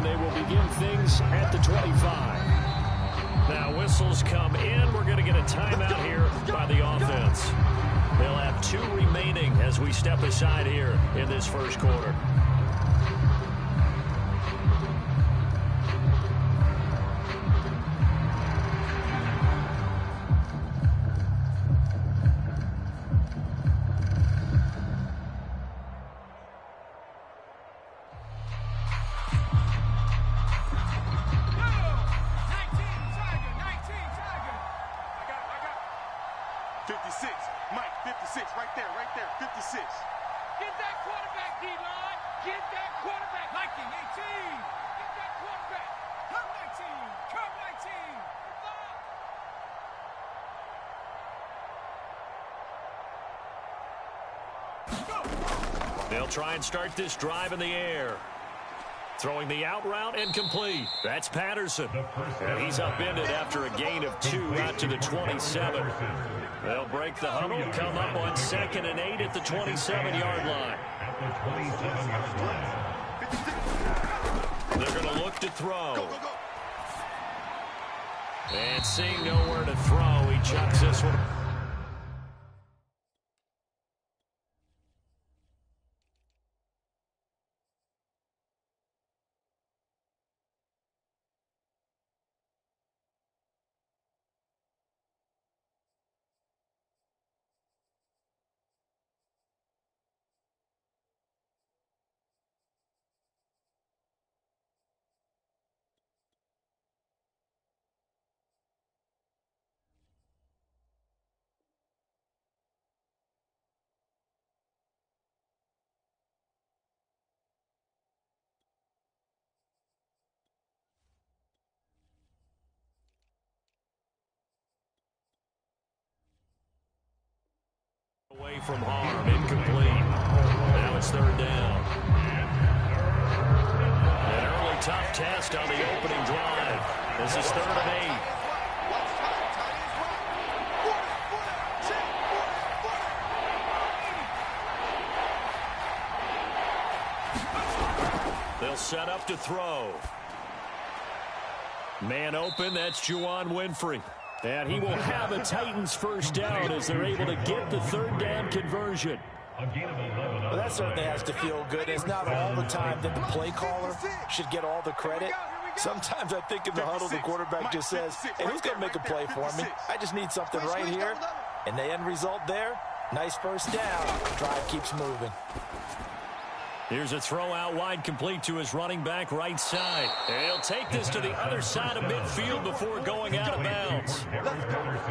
they will begin things at the 25. Now whistles come in. We're going to get a timeout here by the offense. They'll have 2 remaining as we step aside here in this first quarter. They'll try and start this drive in the air. Throwing the out route and complete. That's Patterson. And he's upended after a gain of 2 out to the 27. They'll break the huddle, come up on 2nd and 8 at the 27-yard line. They're going to look to throw. And seeing nowhere to throw, he chucks this one. Away from harm, incomplete. Now it's 3rd down. An early tough test on the opening drive. This is 3rd and 8. They'll set up to throw. Man open, that's Juwann Winfree. And he will have a Titans first down as they're able to get the 3rd down conversion. Well, that certainly has to feel good. It's not all the time that the play caller should get all the credit. Sometimes I think in the huddle, the quarterback just says, hey, who's going to make a play for me? I just need something right here. And the end result there, nice first down. Drive keeps moving. Here's a throw out wide, complete to his running back right side. And he'll take this to the other side of midfield before going out of bounds.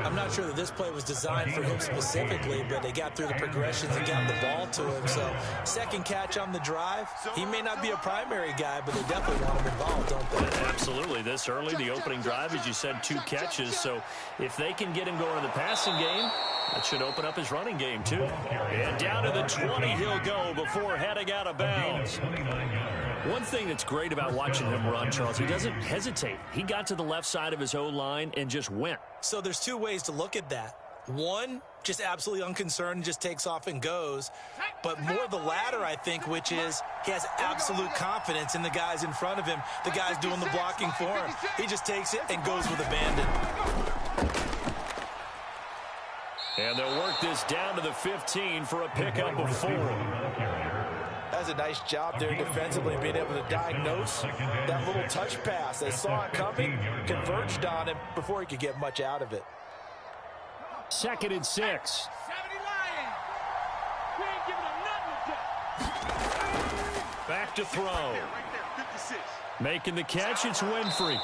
I'm not sure that this play was designed for him specifically, but they got through the progressions and got the ball to him. So, 2nd catch on the drive. He may not be a primary guy, but they definitely want him involved, don't they? Absolutely. This early, the opening drive, as you said, 2 catches. So, if they can get him going in the passing game, that should open up his running game, too. And down to the 20 he'll go before heading out of bounds. One thing that's great about watching him run, Charles, he doesn't hesitate. He got to the left side of his O-line and just went. So there's 2 ways to look at that. One, just absolutely unconcerned, just takes off and goes. But more the latter, I think, which is he has absolute confidence in the guys in front of him, the guys doing the blocking for him. He just takes it and goes with abandon. And they'll work this down to the 15 for a pickup of 4. That's a nice job there defensively, being able to diagnose that little touch pass. They saw it coming, converged on him before he could get much out of it. 2nd and 6. Back to throw. Making the catch, it's Winfree.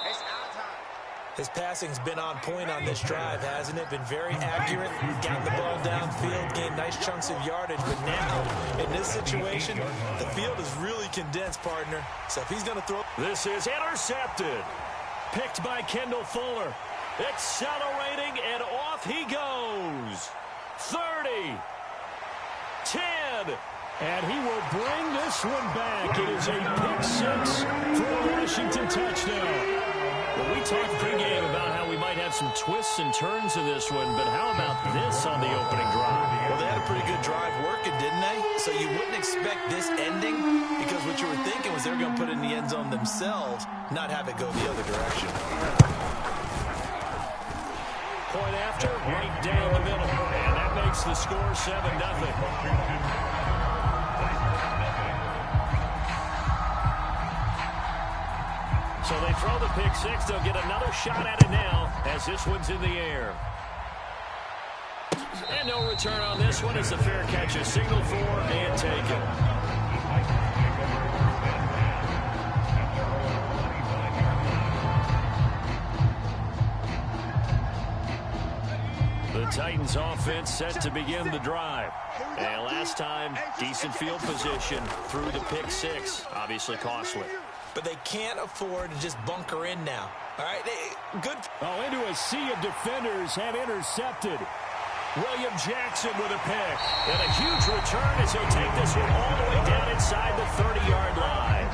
His passing's been on point on this drive, hasn't it? Been very accurate, gotten the ball downfield, gained nice chunks of yardage. But now, in this situation, the field is really condensed, partner. So if he's going to throw... This is intercepted. Picked by Kendall Fuller. Accelerating, and off he goes. 30. 10. And he will bring this one back. It is a pick 6 for a Washington touchdown. Well, we talked pregame about how we might have have some twists and turns in this one, but how about this on the opening drive? Well, they had a pretty good drive working, didn't they? So you wouldn't expect this ending because what you were thinking was they were going to put it in the end zone themselves, not have it go the other direction. Point after, right down the middle. And that makes the score 7-0. So they throw the pick six. They'll get another shot at it now as this one's in the air. And no return on this one as the fair catch is signaled for and taken. The Titans offense set to begin the drive. And last time, decent field position through the pick six. Obviously costly. But they can't afford to just bunker in now. All right, good. Oh, into a sea of defenders have intercepted. William Jackson with a pick. And a huge return as he'll take this one all the way down inside the 30-yard line.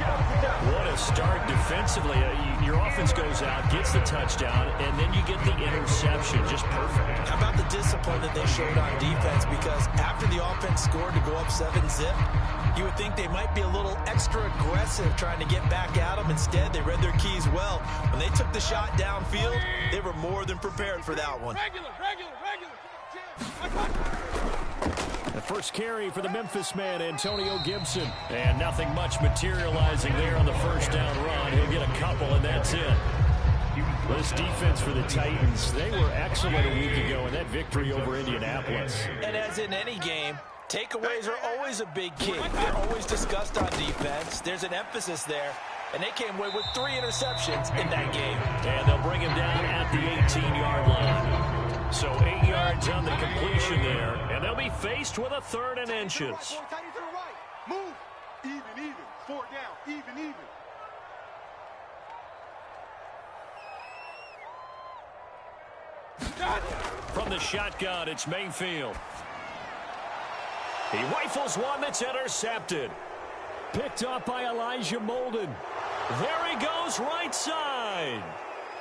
What a start defensively. Your offense goes out, gets the touchdown, and then you get the interception. Just perfect. How about the discipline that they showed on defense? Because after the offense scored to go up 7-zip, you would think they might be a little extra aggressive trying to get back at them. Instead, they read their keys well. When they took the shot downfield, they were more than prepared for that one. The first carry for the Memphis man, Antonio Gibson. And nothing much materializing there on the first down run. He'll get a couple, and that's it. This defense for the Titans, they were excellent a week ago in that victory over Indianapolis. And as in any game, takeaways are always a big key. They're always discussed on defense. There's an emphasis there. And they came away with 3 interceptions in that game. And they'll bring him down at the 18-yard line. So 8 yards on the completion there. And they'll be faced with a 3rd and inches. Move. Even. 4 down. Even. From the shotgun, it's Mayfield. He rifles one that's intercepted. Picked up by Elijah Molden. There he goes, right side.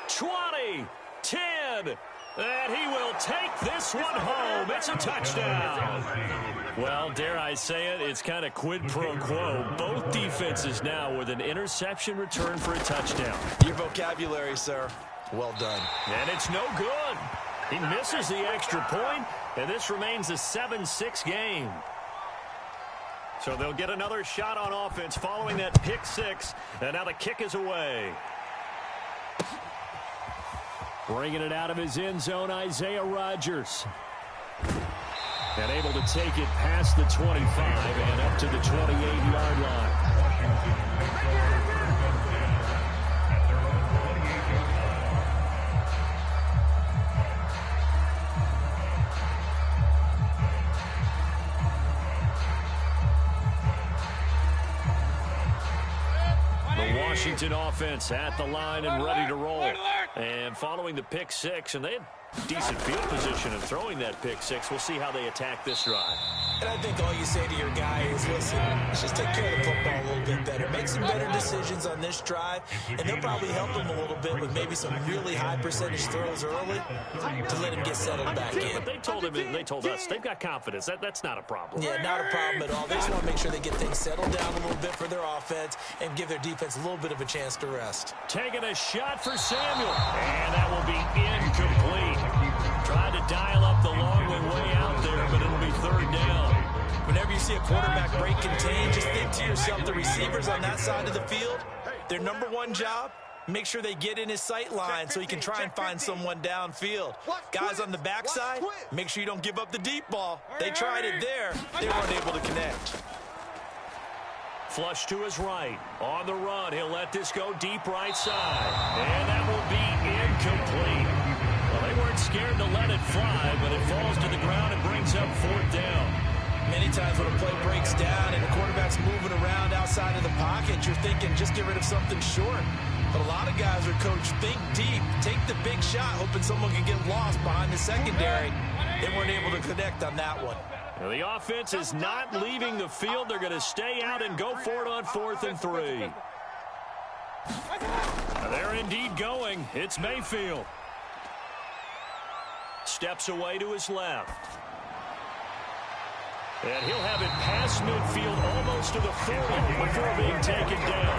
20, 10, and he will take this one home. It's a touchdown. Well, dare I say it, it's kind of quid pro quo. Both defenses now with an interception return for a touchdown. Your vocabulary, sir. Well done. And it's no good. He misses the extra point, and this remains a 7-6 game. So they'll get another shot on offense following that pick six, and now the kick is away. Bringing it out of his end zone, Isaiah Rodgers. And able to take it past the 25 and up to the 28-yard line. Washington offense at the line and ready to roll. And following the pick six, and they had decent field position in throwing that pick six. We'll see how they attack this drive. And I think all you say to your guy is, listen, let's just take care of the football a little bit better. Make some better decisions on this drive, and they'll probably help him a little bit with maybe some really high percentage throws early to let him get settled back in. But they told him, and they told us, they've got confidence. That's not a problem. Yeah, not a problem at all. They just want to make sure they get things settled down a little bit for their offense and give their defense a little bit of a chance to rest. Taking a shot for Samuel, and that will be incomplete. Tried to dial up the long one way out there, but it'll be 3rd down. Whenever you see a quarterback break contain, just think to yourself, the receivers on that side of the field, their number one job, make sure they get in his sight line so he can try and find someone downfield. Guys on the backside, make sure you don't give up the deep ball. They tried it there. They weren't able to connect. Flush to his right. On the run, he'll let this go deep right side. And that will be incomplete. Well, they weren't scared to let it fly, but it falls to the ground and brings up 4th down. Many times when a play breaks down and the quarterback's moving around outside of the pocket, you're thinking just get rid of something short. But a lot of guys are coached, think deep, take the big shot, hoping someone can get lost behind the secondary. They weren't able to connect on that one. Well, the offense is not leaving the field. They're going to stay out and go for it on 4th and 3. They're indeed going. It's Mayfield. steps away to his left. And he'll have it past midfield almost to the 40 before being taken down.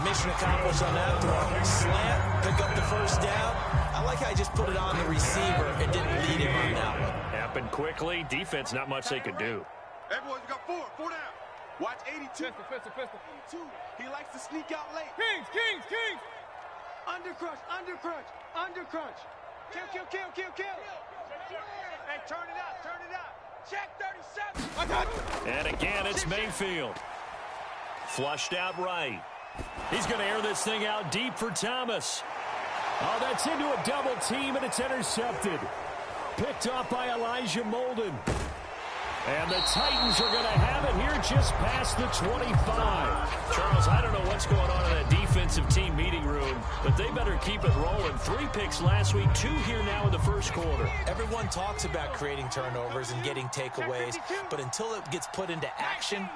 Mission accomplished on that throw. Slant, pick up the first down. I like how he just put it on the receiver and didn't lead him on that one. Happened quickly. Defense, not much they could do. Hey, boys, we got four down. Watch 82. Pistol. 82. He likes to sneak out late. Kings. Under crunch. Kill. Hey, turn it up. Check 37. And again, it's Mayfield. Flushed out right. He's going to air this thing out deep for Thomas. Oh, that's into a double team, and it's intercepted. Picked off by Elijah Molden. And the Titans are going to have it here just past the 25. Charles, I don't know what's going on in that defensive team meeting room, but they better keep it rolling. 3 picks last week, 2 here now in the first quarter. Everyone talks about creating turnovers and getting takeaways, but until it gets put into action,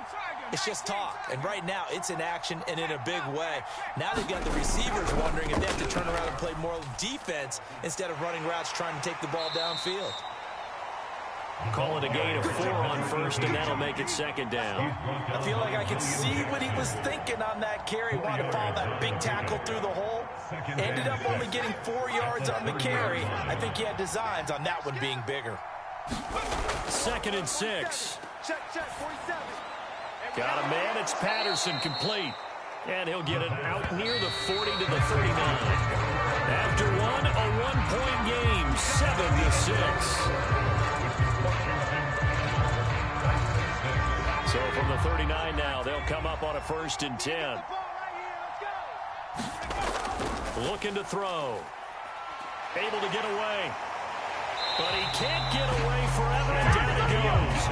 it's just talk. And right now, it's in action and in a big way. Now they've got the receivers wondering if they have to turn around and play more defense instead of running routes trying to take the ball downfield. Call it a gain of 4 on first, and that'll make it second down. I feel like I can see what he was thinking on that carry. Wanted to follow that big tackle through the hole. Ended up only getting 4 yards on the carry. I think he had designs on that one being bigger. 2nd and 6. Check, 47. Got a man. It's Patterson complete. And he'll get it out near the 40 to the 39. After one, a 1-point game, 7-6. So from the 39 now, they'll come up on a 1st and 10. Looking to throw. Able to get away. But he can't get away forever, and down he goes.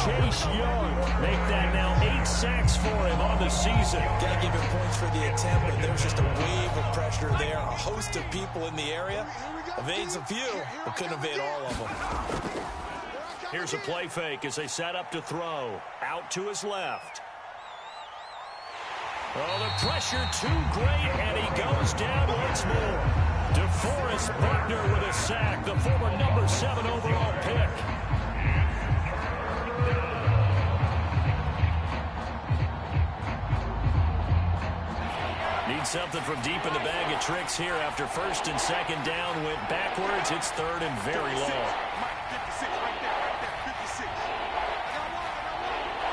Chase Young make that now 8 sacks for him on the season. Got to give him points for the attempt, but there's just a wave of pressure there. A host of people in the area. Evades a few, but couldn't evade all of them. Here's a play fake as they set up to throw. Out to his left. Oh, the pressure too great, and he goes down once more. DeForest Buckner with a sack, the former number 7 overall pick. Need something from deep in the bag of tricks here after 1st and 2nd down. Went backwards. It's 3rd and very long. 56 right there. 56.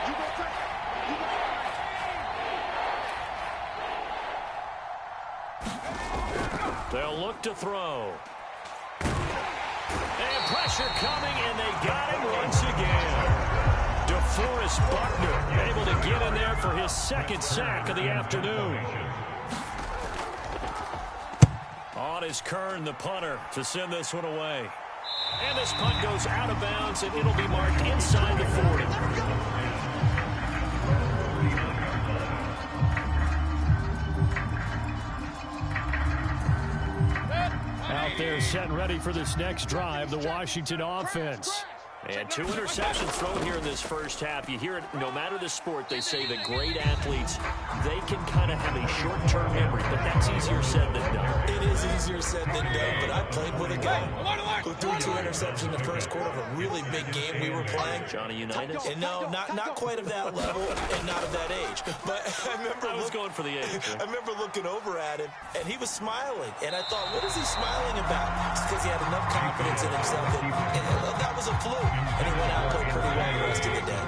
You go take it. They'll look to throw. And pressure coming, and they got him once again. DeForest Buckner able to get in there for his 2nd sack of the afternoon. On is Kern, the punter, to send this one away. And this punt goes out of bounds, and it'll be marked inside the 40. Out there set and ready for this next drive, the Washington offense. And 2 interceptions thrown here in this first half. You hear it, no matter the sport, they say that great athletes, they can kind of have a short-term memory, but that's easier said than done. It is easier said than done, but I played with a guy who threw 2 interceptions in the first quarter of a really big game we were playing. Johnny Unitas? And no, not quite of that level and not of that age. But I was going for the age. I remember looking over at him, and he was smiling. And I thought, what is he smiling about? It's because he had enough confidence in himself that was a fluke. And he went out and played pretty well the rest of the day.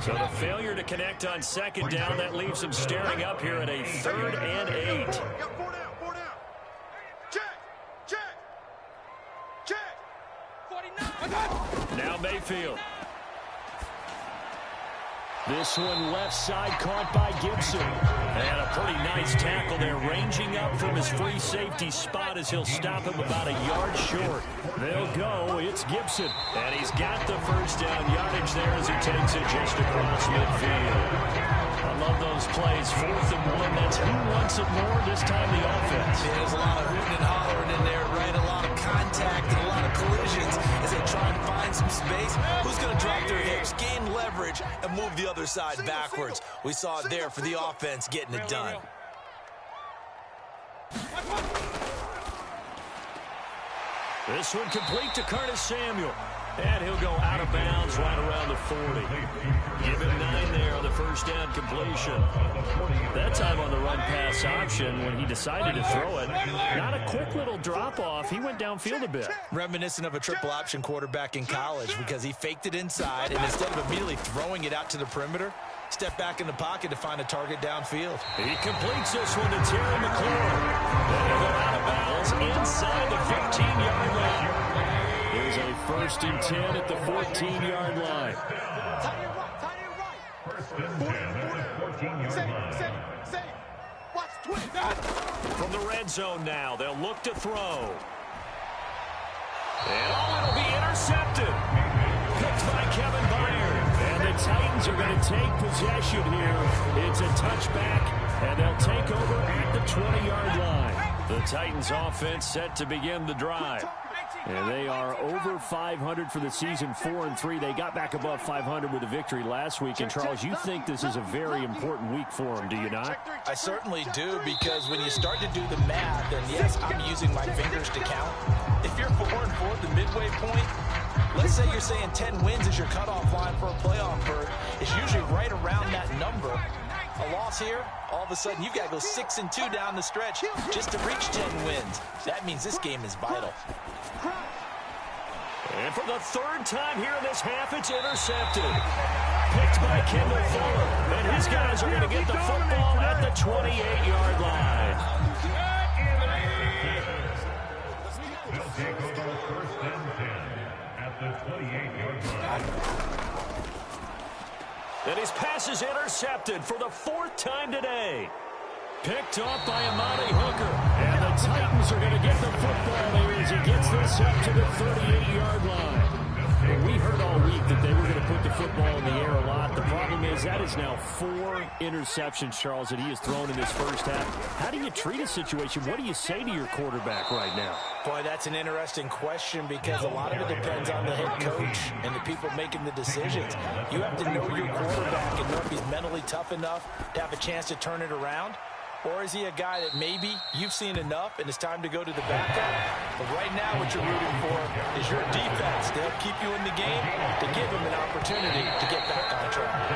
So the failure to connect on 2nd down, that leaves him staring up here at a 3rd and 8. Got 4 down. Check. 49. Now Mayfield. This one left side caught by Gibson. And a pretty nice tackle there, ranging up from his free safety spot as he'll stop him about a yard short. They'll go. It's Gibson. And he's got the 1st down yardage there as he takes it just across midfield. I love those plays. 4th and 1. That's who wants it more, this time the offense. Yeah, there's a lot of hooting and hollering in there, right? A lot of contact and a lot of collisions as they try and find some space. Who's going to drop their hips, gain leverage, and move the other side backwards? We saw it there for the offense getting it done. This one complete to Curtis Samuel. And he'll go out of bounds right around the 40. Give him 9 there on the first down completion. That time on the run pass option when he decided to throw it. Not a quick little drop off. He went downfield a bit. Reminiscent of a triple option quarterback in college because he faked it inside and instead of immediately throwing it out to the perimeter, step back in the pocket to find a target downfield. He completes this one to Terry McLaurin. Then he'll go out of bounds inside the 15-yard line. There's a 1st and 10 at the 14-yard line. Tight end right. 14. Say. Watch twin. From the red zone now, they'll look to throw. And it'll be intercepted. Picked by Kevin Byard. And the Titans are going to take possession here. It's a touchback, and they'll take over at the 20-yard line. The Titans offense set to begin the drive. And they are over 500 for the season, 4-3. They got back above 500 with a victory last week. And, Charles, you think this is a very important week for them, do you not? I certainly do, because when you start to do the math, and yes, I'm using my fingers to count. If you're 4-4 at the midway point, let's say you're saying 10 wins is your cutoff line for a playoff berth. It's usually right around that number. A loss here, all of a sudden you've got to go 6-2 down the stretch just to reach 10 wins. That means this game is vital. And for the 3rd time here in this half, it's intercepted. Picked by Kendall Fuller. And his guys are going to get the football at the 28-yard line. They'll take over 1st and 10 at the 28-yard line. And his pass is intercepted for the 4th time today. Picked off by Amani Hooker. And the Titans are going to get the football here as he gets this up to the 38-yard line. And we heard all week that they were going to put the football in the air a lot. The problem is that is now 4 interceptions, Charles, that he has thrown in this first half. How do you treat a situation? What do you say to your quarterback right now? Boy, that's an interesting question because a lot of it depends on the head coach and the people making the decisions. You have to know your quarterback and know if he's mentally tough enough to have a chance to turn it around. Or is he a guy that maybe you've seen enough and it's time to go to the backup? But right now what you're rooting for is your defense to help keep you in the game, to give him an opportunity to get back on track.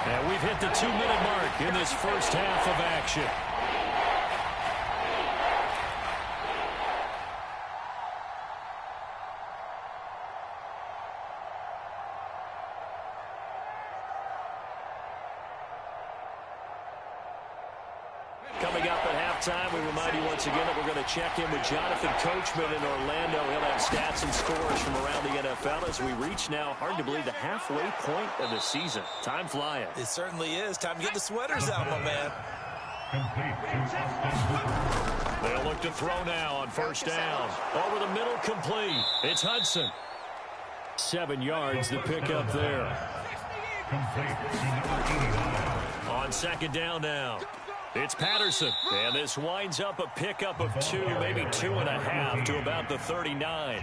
And we've hit the 2-minute mark in this first half of action. Coming up at halftime, we remind you once again that we're going to check in with Jonathan Coachman in Orlando. He'll have stats and scores from around the NFL as we reach now, hard to believe, the halfway point of the season. Time flying. It certainly is. Time to get the sweaters out, my man. They'll look to throw now on 1st down. Over the middle, complete. It's Hudson. 7 yards to pick up there. On 2nd down now. It's Patterson, and this winds up a pickup of 2, maybe 2.5 to about the 39.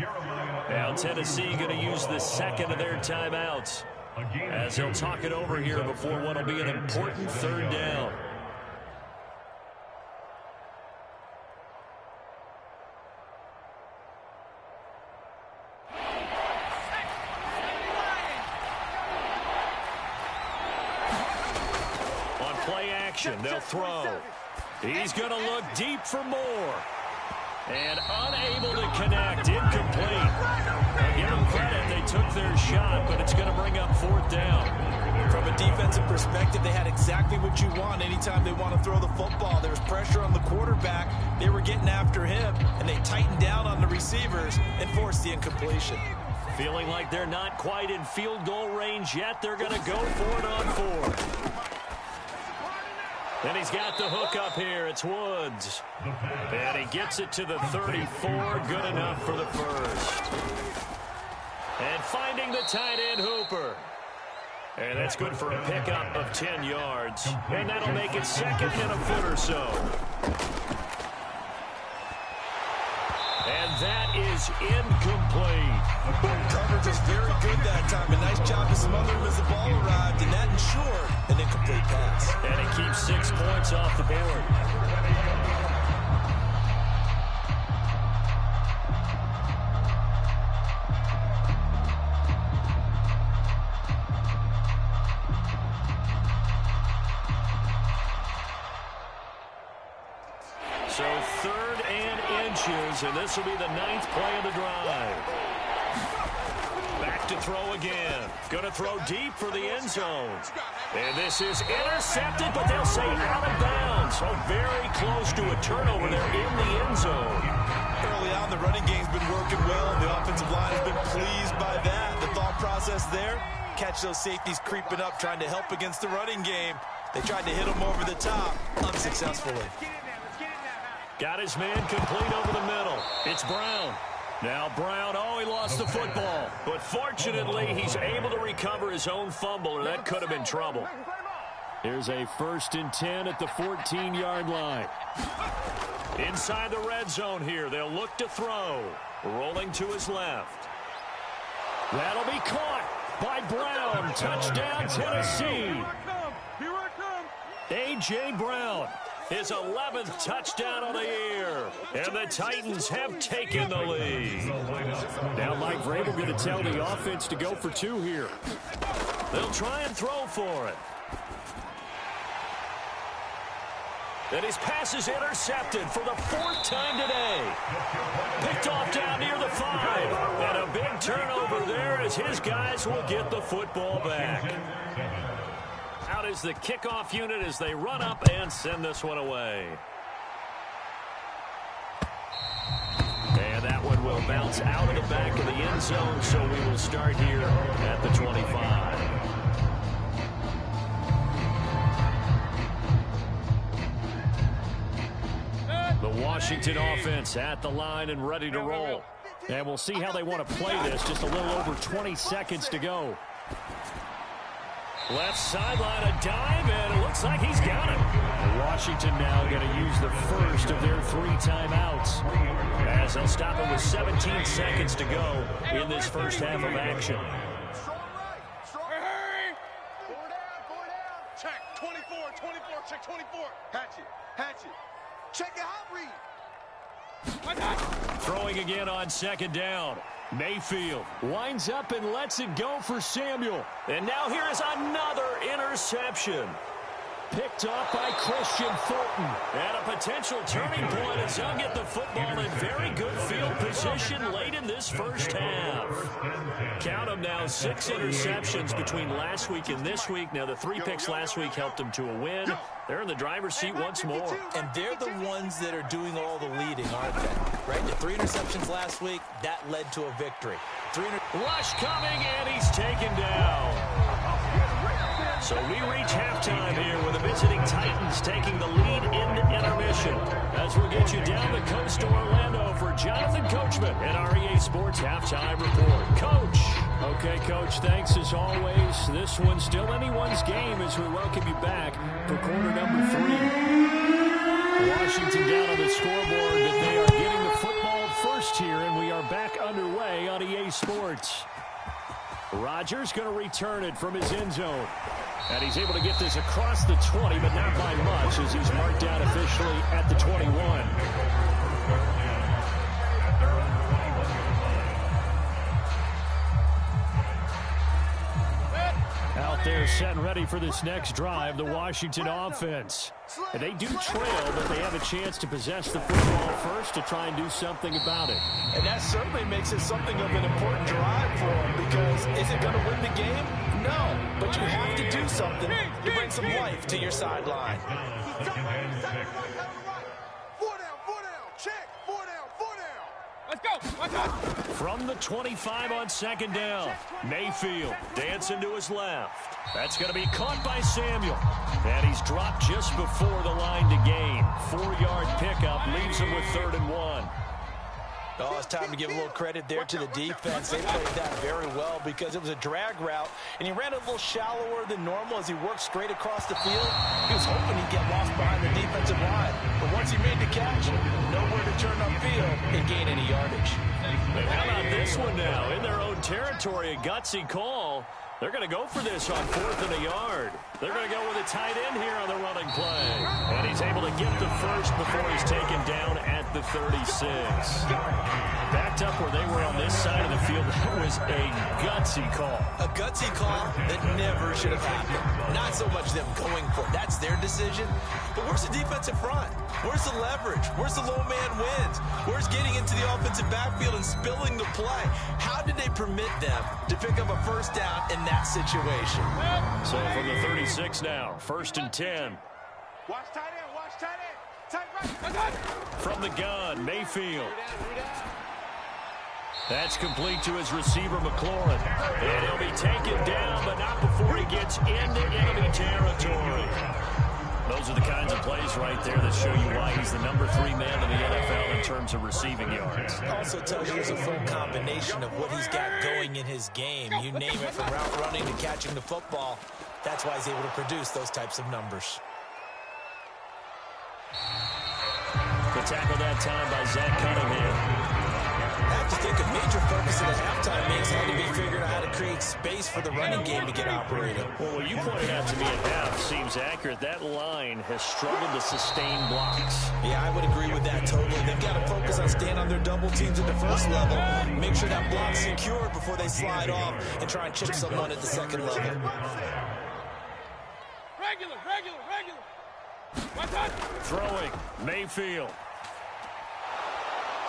Now Tennessee going to use the 2nd of their timeouts as they'll talk it over here before what will be an important 3rd down. They'll throw. He's going to look deep for more. And unable to connect. Incomplete. Now give them credit. They took their shot, but it's going to bring up 4th down. From a defensive perspective, they had exactly what you want anytime they want to throw the football. There was pressure on the quarterback. They were getting after him, and they tightened down on the receivers and forced the incompletion. Feeling like they're not quite in field goal range yet. They're going to go for it on 4th. And he's got the hook up here. It's Woods. And he gets it to the 34. Good enough for the 1st. And finding the tight end, Hooper. And that's good for a pickup of 10 yards. And that'll make it 2nd and a foot or so. And that is incomplete. Coverage is very good that time. A nice job to smother him as the ball arrived, and that ensured an incomplete pass. And it keeps 6 points off the board. So 3rd and inches, and this will be the 9th play of the drive. Back to throw again. Going to throw deep for the end zone. And this is intercepted, but they'll say out of bounds. So very close to a turnover there in the end zone. Early on, the running game's been working well. The offensive line has been pleased by that. The thought process there, catch those safeties creeping up, trying to help against the running game. They tried to hit him over the top, unsuccessfully. Got his man complete over the middle. It's Brown. Now Brown, he lost the football. But fortunately, he's able to recover his own fumble, or that could have been trouble. Here's a 1st and 10 at the 14-yard line. Inside the red zone here. They'll look to throw. Rolling to his left. That'll be caught by Brown. Touchdown, Tennessee. A.J. Brown, his 11th touchdown of the year. And the Titans have taken the lead. Now Mike Vrabel going to tell the offense to go for 2 here. They'll try and throw for it. And his pass is intercepted for the 4th time today. Picked off down near the 5. And a big turnover there as his guys will get the football back. Out is the kickoff unit as they run up and send this one away. And that one will bounce out of the back of the end zone, so we will start here at the 25. The Washington offense at the line and ready to roll. And we'll see how they want to play this. Just a little over 20 seconds to go. Left sideline, a dive, and it looks like he's got it. Washington now going to use the first of their 3 timeouts, as they'll stop it with 17 seconds to go in this first half of action. Check 24, check 24. Hatchet. Check your hot read. Throwing again on 2nd down. Mayfield winds up and lets it go for Samuel. And now here is another interception. Picked off by Christian Fulton. And a potential turning point as they'll get the football in very good field position late in this first half. Count them now, 6 interceptions between last week and this week. Now the 3 picks last week helped them to a win. They're in the driver's seat once more. And they're the ones that are doing all the leading, aren't they? Right? The 3 interceptions last week, that led to a victory. Rush coming, and he's taken down. So we reach halftime here with the visiting Titans taking the lead in intermission. As we'll get you down the coast to Orlando for Jonathan Coachman and our EA Sports Halftime Report. Coach. Okay, Coach, thanks as always. This one's still anyone's game as we welcome you back for quarter number 3. Washington down on the scoreboard, but they are getting the football first here, and we are back underway on EA Sports. Rodgers going to return it from his end zone. And he's able to get this across the 20, but not by much as he's marked down officially at the 21. Out there set and ready for this next drive, the Washington offense. And they do trail, but they have a chance to possess the football first to try and do something about it. And that certainly makes it something of an important drive for them, because is it going to win the game? No, but you have to do something to bring some life to your sideline. 4 down, check, 4 down. Let's go. From the 25 on 2nd down, Mayfield dancing to his left. That's going to be caught by Samuel. And he's dropped just before the line to gain. 4-yard pickup leaves him with 3rd and 1. Oh, it's time to give a little credit there to the defense. They played that very well because it was a drag route, and he ran a little shallower than normal as he worked straight across the field. He was hoping he'd get lost behind the defensive line, but once he made the catch, nowhere to turn upfield and gain any yardage. And how about this one now? In their own territory, a gutsy call. They're going to go for this on 4th and a yard. They're going to go with a tight end here on the running play. And he's able to get the first before he's taken down at the 36. Backed up where they were on this side of the field. That was a gutsy call. A gutsy call that never should have happened. Not so much them going for it. That's their decision. But where's the defensive front? Where's the leverage? Where's the low man wins? Where's getting into the offensive backfield and spilling the play? How did they permit them to pick up a first down in that situation? So from the 36 now, 1st and 10. Watch tight end, watch tight end. Tight right. From the gun, Mayfield. That's complete to his receiver, McLaurin. And he'll be taken down, but not before he gets into enemy territory. Those are the kinds of plays right there that show you why he's the number 3 man in the NFL in terms of receiving yards. Also tells you there's a full combination of what he's got going in his game. You name it, from route running to catching the football. That's why he's able to produce those types of numbers. The tackle that time by Zach Cunningham. I have to think a major focus of the halftime makes had to be figuring out how to create space for the running game to get operated. Well, what you pointed out to me at half seems accurate. That line has struggled to sustain blocks. Yeah, I would agree with that totally. They've got to focus on staying on their double teams at the first level, make sure that block's secured before they slide off and try and chip someone at the second level. Regular. Throwing, Mayfield.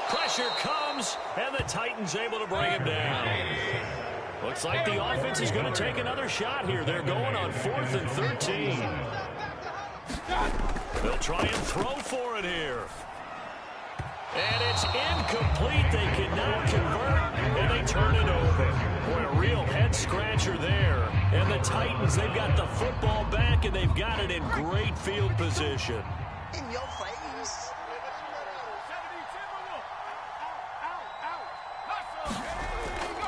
Pressure comes, and the Titans able to bring him down. Looks like the offense is going to take another shot here. They're going on 4th and 13. They'll try and throw for it here. And it's incomplete. They cannot convert, and they turn it over. Boy, a real head-scratcher there. And the Titans, they've got the football back, and they've got it in great field position. In your face.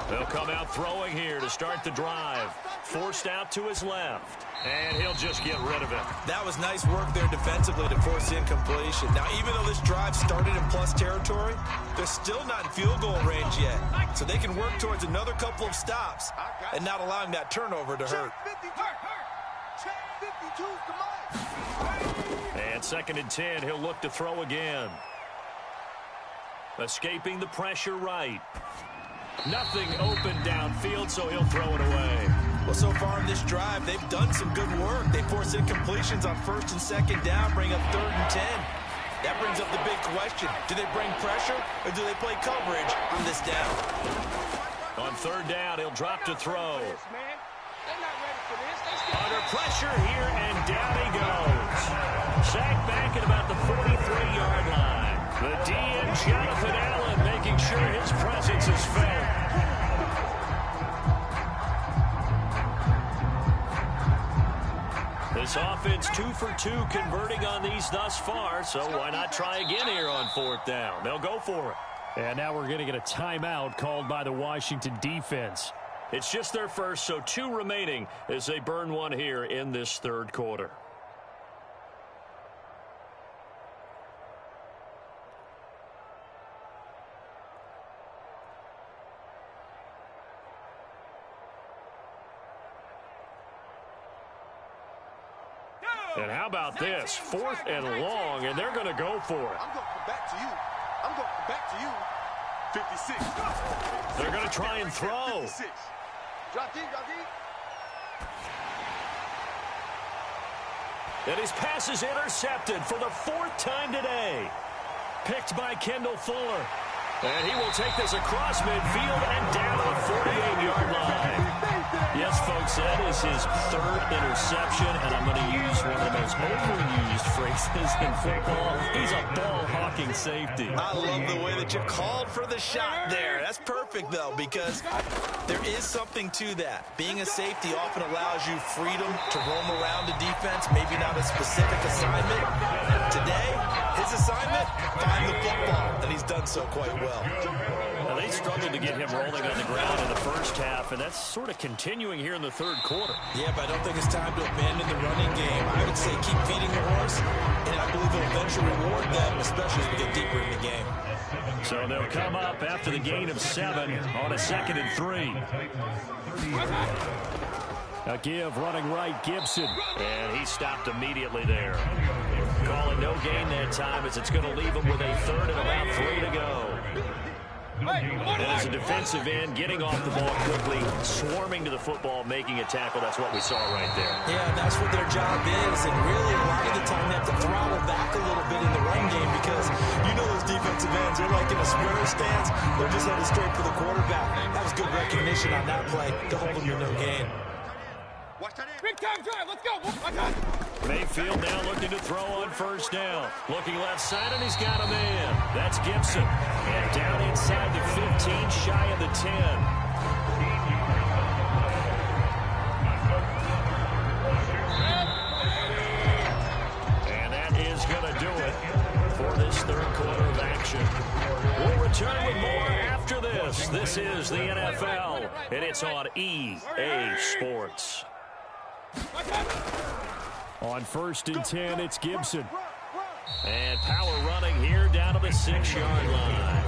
They'll come out throwing here to start the drive. Forced out to his left. And he'll just get rid of it. That was nice work there defensively to force incompletion. Now, even though this drive started in plus territory, they're still not in field goal range yet. So they can work towards another couple of stops and not allowing that turnover to hurt. And 2nd and 10, he'll look to throw again. Escaping the pressure right. Nothing open downfield, so he'll throw it away. Well, so far in this drive, they've done some good work. They force incompletions on 1st and 2nd down, bring up 3rd and 10. That brings up the big question. Do they bring pressure, or do they play coverage on this down? On 3rd down, he'll drop to throw. Under pressure here, and down he goes. Sacked back at about the 43-yard line. The DN, Jonathan Allen, making sure his presence is felt. This offense 2 for 2 converting on these thus far, so why not try again here on 4th down? They'll go for it. And now we're going to get a timeout called by the Washington defense. It's just their first, so 2 remaining as they burn one here in this 3rd quarter. And how about this? 4th and long, and they're going to go for it. I'm going to come back to you. I'm going to come back to you. 56. They're going to try and throw. 56. Drop deep, drop deep. And his pass is intercepted for the 4th time today. Picked by Kendall Fuller. And he will take this across midfield and down the 48-yard line. Yes, folks, that is his 3rd interception, and I'm going to use one of the most overused phrases in football. He's a ball-hawking safety. I love the way that you called for the shot there. That's perfect, though, because there is something to that. Being a safety often allows you freedom to roam around the defense, maybe not a specific assignment. Today, his assignment, find the football, and he's done so quite well. Now, they struggled to get him rolling on the ground in the first half, and that's sort of continuing here in the 3rd quarter. Yeah, but I don't think it's time to abandon the running game. I would say keep feeding the horse, and I believe it'll eventually reward them, especially as we get deeper in the game. So they'll come up after the gain of 7 on a 2nd and 3. A give running right, Gibson. And he stopped immediately there. calling no gain that time as it's going to leave them with a third and about 3 to go. And as a defensive end, getting off the ball quickly, swarming to the football, making a tackle. That's what we saw right there. Yeah, and that's what their job is. And really, a lot of the time, they have to throttle back a little bit in the run game because you know those defensive ends, they're like in a sprinter stance. They're just headed straight for the quarterback. That was good recognition on that play to hold them to no gain. Big time drive. Let's go. Mayfield now looking to throw on first down. Looking left side, and he's got a man. That's Gibson. And down inside the 15, shy of the 10. And that is going to do it for this third quarter of action. We'll return with more after this. This is the NFL, and it's on EA Sports. On 1st and 10, it's Gibson. And power running here down to the 6-yard line.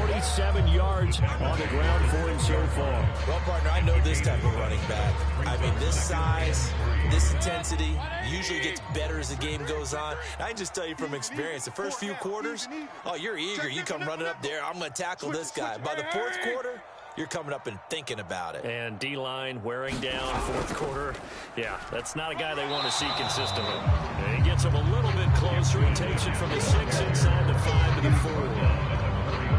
47 yards on the ground for him so far. Well, partner, I know this type of running back. I mean, this size, this intensity usually gets better as the game goes on. I can just tell you from experience, the first few quarters, oh, you're eager. You come running up there, I'm going to tackle this guy. By the fourth quarter, you're coming up and thinking about it. And D-line wearing down fourth quarter. Yeah, that's not a guy they want to see consistently. And he gets him a little bit closer. He takes it from the 6 inside the 5 to the 4.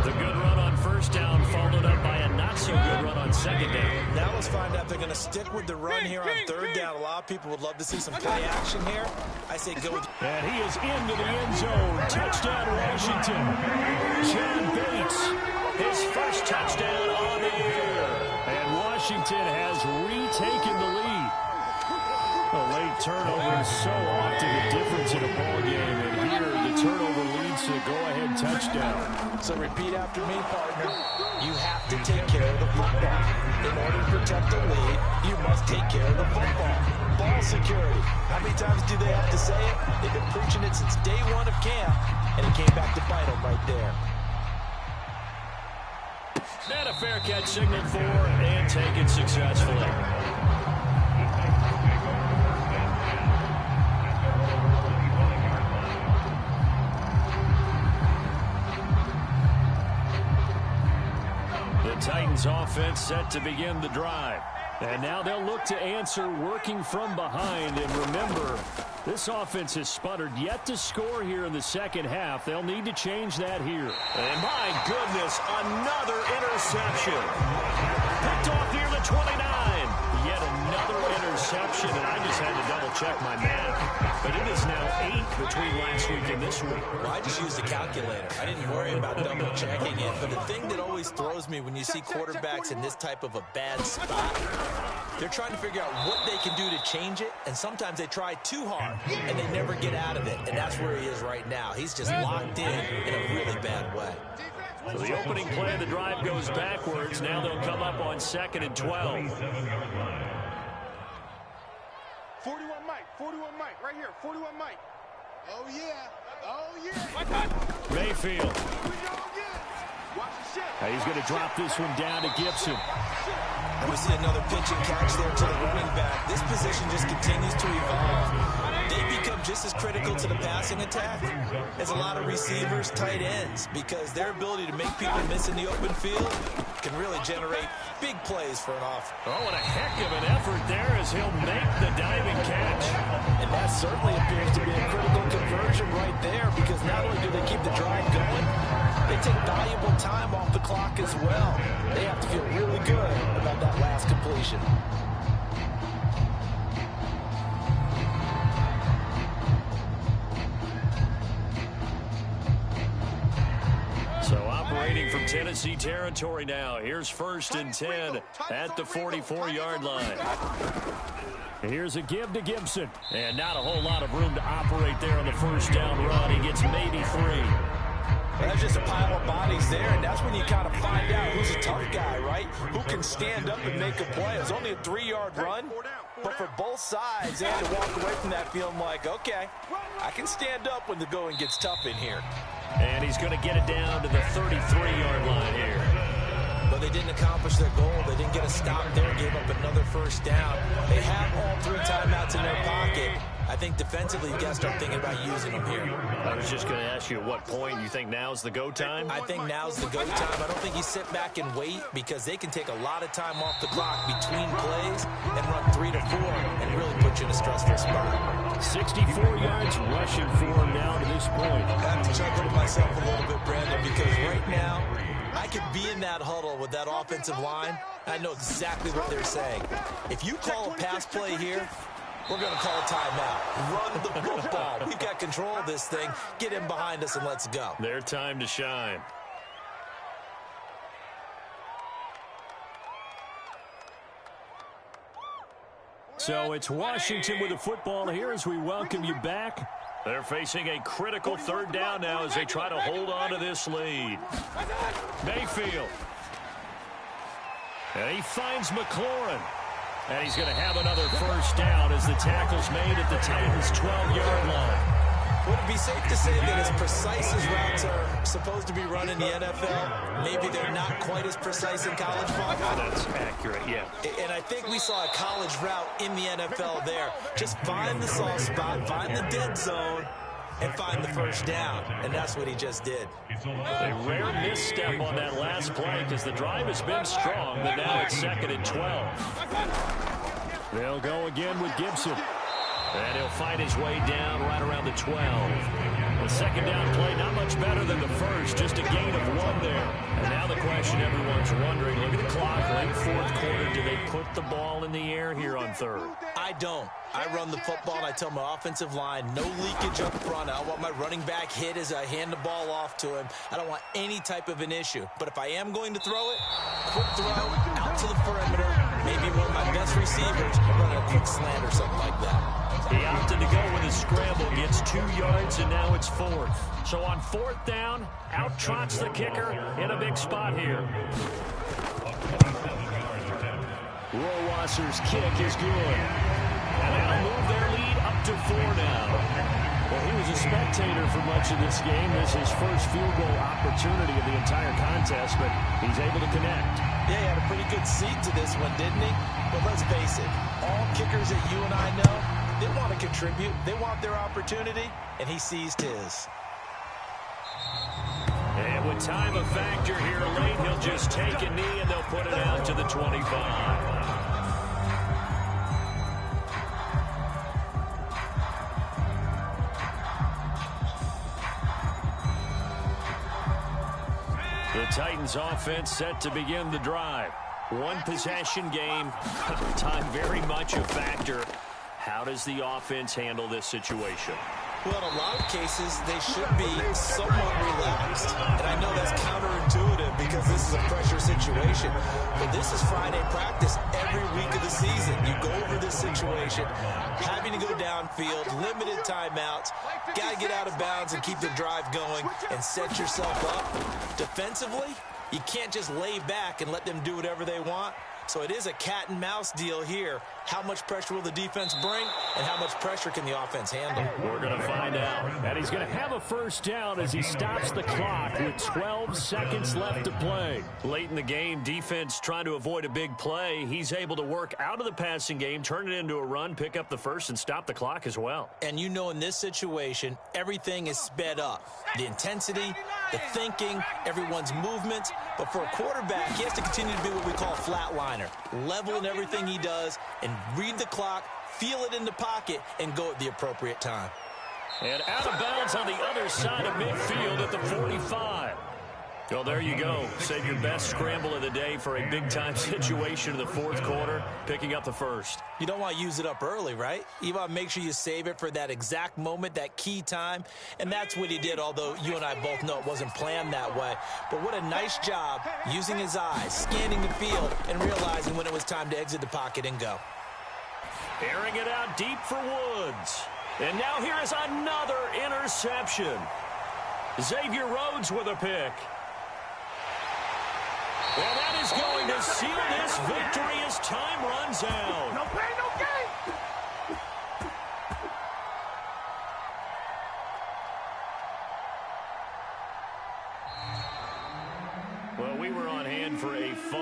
The good run on first down followed up by a not-so-good run on second down. Now let's find out if they're going to stick with the run here on third down. A lot of people would love to see some play action here. I say go with... And he is into the end zone. Touchdown, Washington. John Bates. His first touchdown on the year. And Washington has retaken the lead. A late turnover is so often the difference in a ball game. And here, the turnover leads to a go-ahead touchdown. So repeat after me, partner. You have to take care of the football. In order to protect the lead, you must take care of the football. Ball security. How many times do they have to say it? They've been preaching it since day one of camp, and it came back to bite them right there. And a fair catch signaled for and taken successfully. The Titans offense set to begin the drive. And now they'll look to answer working from behind. And remember, this offense has sputtered yet to score here in the second half. They'll need to change that here. And my goodness, another interception. Picked off near the 29. Yet another interception, and I just had to double-check my math. But it is now 8 between last week and this week. Well, I just used the calculator. I didn't worry about double-checking it. But the thing that always throws me when you see quarterbacks in this type of a bad spot, they're trying to figure out what they can do to change it, and sometimes they try too hard, and they never get out of it. And that's where he is right now. He's just locked in a really bad way. So the opening play of the drive goes backwards. Now they'll come up on 2nd and 12. 41 Mike, 41 Mike, right here, 41 Mike. Oh, yeah. Oh, yeah. Mayfield. He's going to drop this one down to Gibson. And we see another pitch and catch there to the running back. This position just continues to evolve. They become just as critical to the passing attack as a lot of receivers, tight ends, because their ability to make people miss in the open field can really generate big plays for an offense. Oh, and a heck of an effort there as he'll make the diving catch. And that certainly appears to be a critical conversion right there, because not only do they keep the drive going, they take valuable time off the clock as well. They have to feel really good about that last completion. So operating from Tennessee territory now. Here's 1st and 10 at the 44-yard line. Here's a give to Gibson. And not a whole lot of room to operate there on the first down run. He gets maybe 3. Well, that's just a pile of bodies there, and that's when you kind of find out who's a tough guy, right? Who can stand up and make a play. It's only a 3-yard run, but for both sides, they had to walk away from that feeling like, okay, I can stand up when the going gets tough in here. And he's going to get it down to the 33-yard line here. But they didn't accomplish their goal. They didn't get a stop there, gave up another first down. They have all 3 timeouts in their pocket. I think defensively, you got to start thinking about using them here. I was just going to ask you at what point you think now's the go time? I think now's the go time. I don't think you sit back and wait because they can take a lot of time off the clock between plays and run 3 to 4 and really put you in a stressful spot. 64 yards rushing for him now to this point. I have to chuckle to myself a little bit, Brandon, because right now I could be in that huddle with that offensive line. I know exactly what they're saying. If you call a pass play here, we're going to call a timeout. Run the football. We've got control of this thing. Get in behind us and let's go. Their time to shine. So it's Washington with the football here as we welcome you back. They're facing a critical 3rd down now as they try to hold on to this lead. Mayfield. And he finds McLaurin. And he's going to have another first down as the tackle's made at the Titans' 12-yard line. Would it be safe to say that as precise as routes are supposed to be run in the NFL, maybe they're not quite as precise in college football? That's accurate, yeah. And I think we saw a college route in the NFL there. Just find the soft spot, find the dead zone, and find the first down. And that's what he just did. A rare misstep on that last play because the drive has been strong, but now it's 2nd and 12. They'll go again with Gibson. And he'll find his way down right around the 12. The 2nd down play, not much better than the first, just a gain of 1 there. And now the question everyone's wondering, look at the clock, late 4th quarter, do they put the ball in the air here on 3rd? I don't. I run the football, and I tell my offensive line, no leakage up front. I don't want my running back hit as I hand the ball off to him. I don't want any type of an issue. But if I am going to throw it, quick throw, out to the perimeter, maybe one of my best receivers running a quick slant or something like that. He opted to go with a scramble, gets 2 yards, and now it's 4th. So on 4th down, out trots the kicker in a big spot here. Rohrwasser's kick is good. And they'll move their lead up to 4 now. Well, he was a spectator for much of this game. This is his first field goal opportunity of the entire contest, but he's able to connect. Yeah, he had a pretty good seat to this one, didn't he? But let's face it, all kickers that you and I know, they want to contribute. They want their opportunity, and he seized his. And with time a factor here late, he'll just take a knee, and they'll put it out to the 25. The Titans offense set to begin the drive. 1 possession game, time very much a factor. How does the offense handle this situation? Well, in a lot of cases, they should be somewhat relaxed. And I know that's counterintuitive because this is a pressure situation. But this is Friday practice every week of the season. You go over this situation, having to go downfield, limited timeouts, got to get out of bounds and keep the drive going and set yourself up. Defensively, you can't just lay back and let them do whatever they want. So it is a cat and mouse deal here. How much pressure will the defense bring, and how much pressure can the offense handle? We're going to find out. And he's going to have a first down as he stops the clock with 12 seconds left to play. Late in the game, defense trying to avoid a big play. He's able to work out of the passing game, turn it into a run, pick up the first, and stop the clock as well. And you know in this situation, everything is sped up. The intensity, the thinking, everyone's movements. But for a quarterback, he has to continue to be what we call a flatliner. Level in everything he does and read the clock, feel it in the pocket, and go at the appropriate time. And out of bounds on the other side of midfield at the 45. Well, there you go. Save your best scramble of the day for a big-time situation in the 4th quarter, picking up the first. You don't want to use it up early, right? You want to make sure you save it for that exact moment, that key time. And that's what he did, although you and I both know it wasn't planned that way. But what a nice job using his eyes, scanning the field, and realizing when it was time to exit the pocket and go. Airing it out deep for Woods. And now here is another interception. Xavier Rhodes with a pick. Well, that is going to seal this victory as time runs out. No pain, no gain. Well, we were on hand for a fun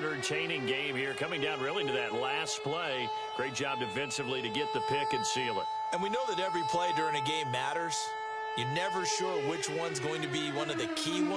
entertaining game here, coming down really to that last play. Great job defensively to get the pick and seal it. And we know that every play during a game matters. You're never sure which one's going to be one of the key ones.